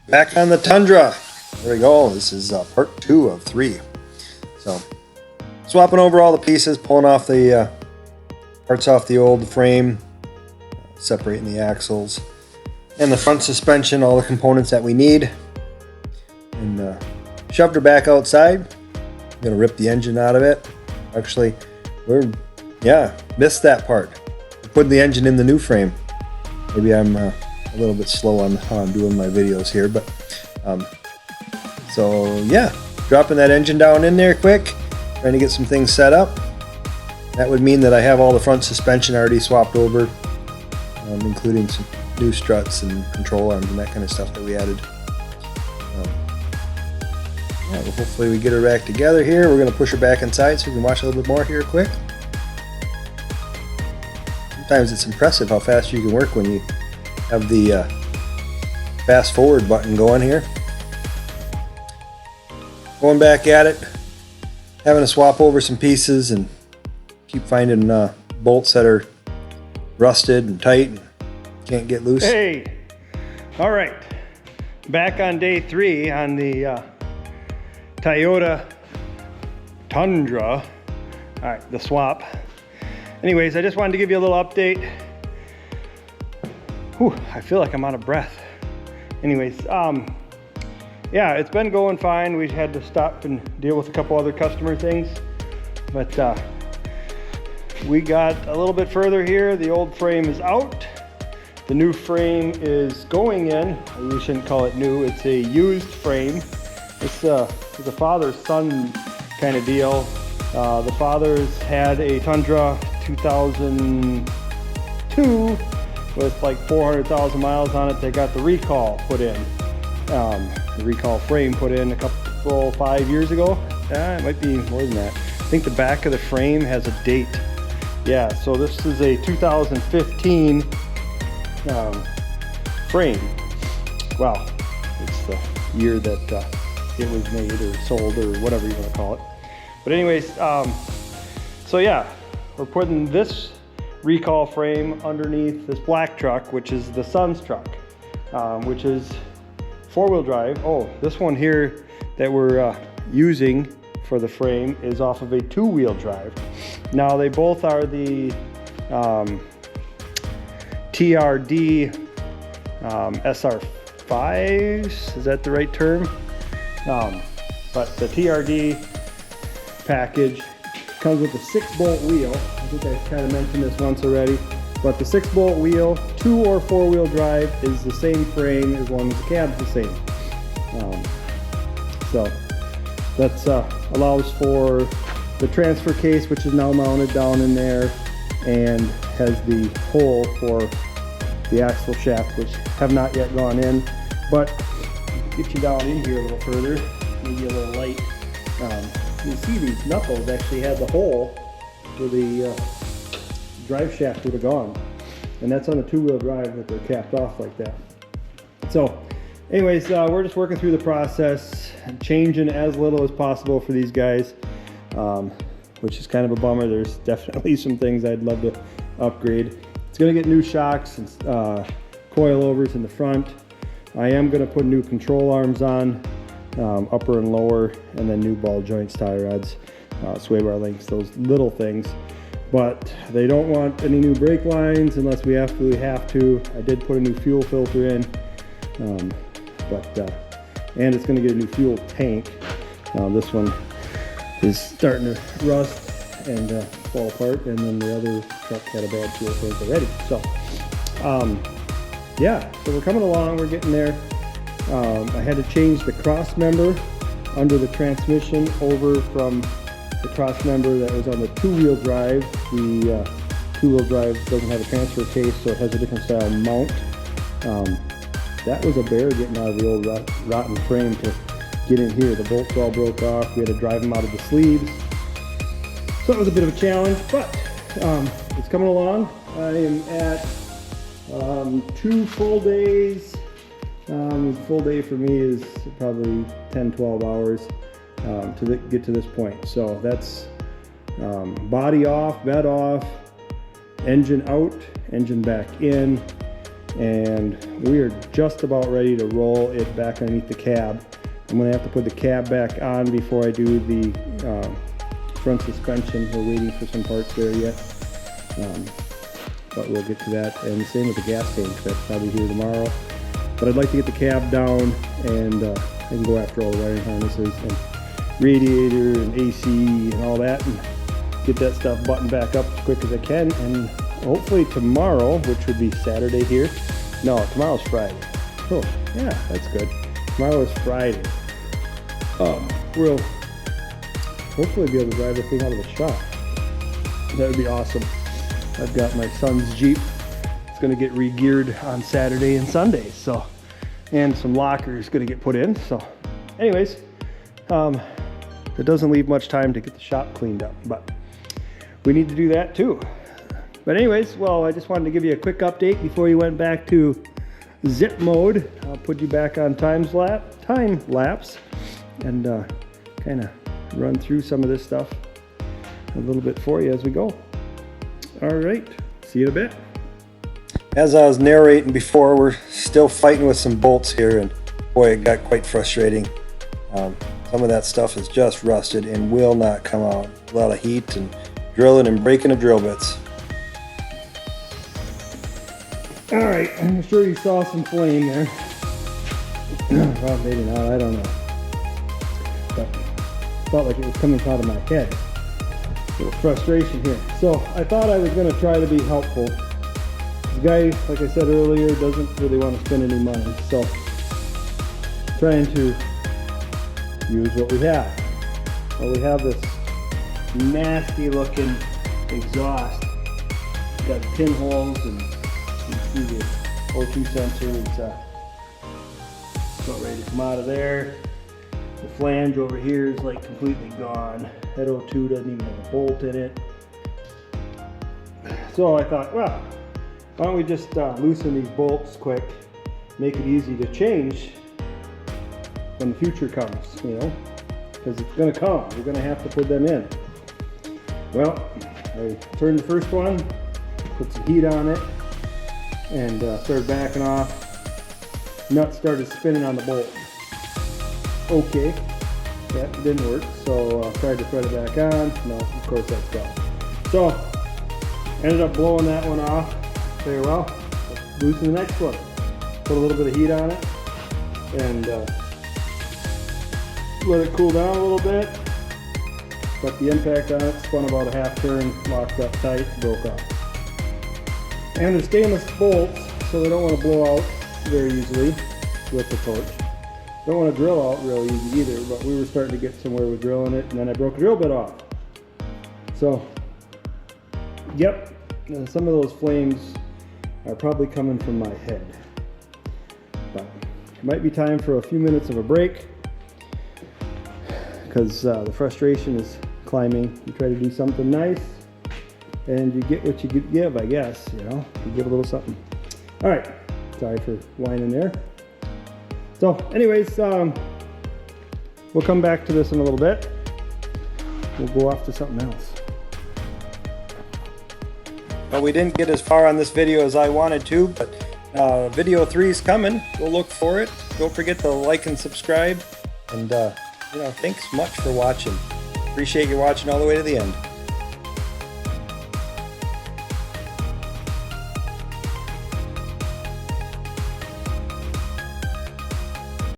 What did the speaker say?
Back on the Tundra. There we go. This is part 2 of 3. So, swapping over all the pieces, pulling off the parts off the old frame, separating the axles, and the front suspension, all the components that we need. And shoved her back outside. I'm going to rip the engine out of it. Actually, missed that part. We're putting the engine in the new frame. Maybe I'm a little bit slow on how I'm doing my videos here, but so yeah, dropping that engine down in there quick, trying to get some things set up. That would mean that I have all the front suspension already swapped over, including some new struts and control arms and that kind of stuff that we added. Well, hopefully we get her back together here. We're going to push her back inside so we can watch a little bit more here quick. Sometimes it's impressive how fast you can work when you have the fast forward button going here. Going back at it, having to swap over some pieces and keep finding bolts that are rusted and tight and can't get loose. Hey, all right, back on day 3 on the Toyota Tundra. All right, the swap. Anyways, I just wanted to give you a little update. Whew, I feel like I'm out of breath. Anyways, yeah, it's been going fine. We had to stop and deal with a couple other customer things, but we got a little bit further here. The old frame is out. The new frame is going in. We shouldn't call it new. It's a used frame. It's a father-son kind of deal. The fathers had a Tundra 2002 with like 400,000 miles on it. They got the recall put in, the recall frame put in a couple 5 years ago. It might be more than that. I think the back of the frame has a date. Yeah, so this is a 2015 frame. Wow, it's the year that it was made or sold or whatever you want to call it. But anyways, so yeah, we're putting this recall frame underneath this black truck, which is the son's truck, which is 4-wheel drive. Oh, this one here that we're using for the frame is off of a 2-wheel drive. Now they both are the TRD SR5s, is that the right term? But the TRD package comes with a 6-bolt wheel. I think I kind of mentioned this once already, but the 6-bolt wheel, 2 or 4-wheel drive, is the same frame as long as the cab's the same. So that allows for the transfer case, which is now mounted down in there and has the hole for the axle shaft, which have not yet gone in, but get you down in here a little further, maybe a little light. You see these knuckles actually had the hole where the drive shaft would have gone, and that's on the 2-wheel drive that they're capped off like that. So anyways, we're just working through the process, changing as little as possible for these guys, which is kind of a bummer. There's definitely some things I'd love to upgrade. It's going to get new shocks and coilovers in the front. I am going to put new control arms on, upper and lower, and then new ball joints, tie rods, sway bar links, those little things. But they don't want any new brake lines unless we absolutely have to. I did put a new fuel filter in, and it's going to get a new fuel tank. This one is starting to rust and fall apart, and then the other truck had a bad fuel tank already. So yeah, so we're coming along, we're getting there. I had to change the cross member under the transmission over from the cross member that was on the 2-wheel drive. The 2-wheel drive doesn't have a transfer case, so it has a different style mount. That was a bear getting out of the old rotten frame to get in here. The bolts all broke off. We had to drive them out of the sleeves. So it was a bit of a challenge, but it's coming along. I am at 2 full days. Full day for me is probably 10-12 hours to get to this point. So that's body off, bed off, engine out, engine back in, and we are just about ready to roll it back underneath the cab. I'm going to have to put the cab back on before I do the front suspension. We're waiting for some parts there yet, but we'll get to that. And same with the gas tank, that's probably here tomorrow. But I'd like to get the cab down, and I can go after all the wiring harnesses and radiator and AC and all that, and get that stuff buttoned back up as quick as I can. And hopefully tomorrow, which would be Saturday here. No, tomorrow's Friday. Oh, yeah, that's good. Tomorrow is Friday. We'll hopefully be able to drive the thing out of the shop. That would be awesome. I've got my son's Jeep. It's going to get re-geared on Saturday and Sunday, so, and some lockers going to get put in. So, anyways, it doesn't leave much time to get the shop cleaned up, but we need to do that too. But anyways, well, I just wanted to give you a quick update before you went back to zip mode. I'll put you back on time lapse, and kind of run through some of this stuff a little bit for you as we go. All right, see you in a bit. As I was narrating before, we're still fighting with some bolts here, and boy, it got quite frustrating. Some of that stuff is just rusted and will not come out. A lot of heat and drilling and breaking of drill bits. All right, I'm sure you saw some flame there. Well, maybe not, I don't know. But it felt like it was coming out of my head. A little frustration here. So I thought I was going to try to be helpful. This guy, like I said earlier, doesn't really want to spend any money. So trying to use what we have. Well, we have this nasty looking exhaust. It's got pinholes, and you can see the O2 sensor is about ready to come out of there. The flange over here is like completely gone. That O2 doesn't even have a bolt in it. So I thought, well, why don't we just loosen these bolts quick, make it easy to change when the future comes, you know, because it's going to come. You're going to have to put them in. Well, I turned the first one, put some heat on it, and started backing off. Nut started spinning on the bolt. Okay, that didn't work, so tried to thread it back on. No, of course that's gone. So ended up blowing that one off. Very well. Let's loosen the next one. Put a little bit of heat on it, and let it cool down a little bit. Got the impact on it, spun about a half turn, locked up tight, broke off. And they're stainless bolts, so they don't want to blow out very easily with the torch. Don't want to drill out real easy either, but we were starting to get somewhere with drilling it, and then I broke a drill bit off. So, yep, some of those flames are probably coming from my head. But it might be time for a few minutes of a break, because the frustration is climbing. You try to do something nice, and you get what you give, I guess, you know, you give a little something. All right, sorry for whining there. So anyways, we'll come back to this in a little bit. We'll go off to something else. Well, we didn't get as far on this video as I wanted to, but video 3 is coming. We'll look for it. Don't forget to like and subscribe, and you know, thanks much for watching. Appreciate you watching all the way to the end.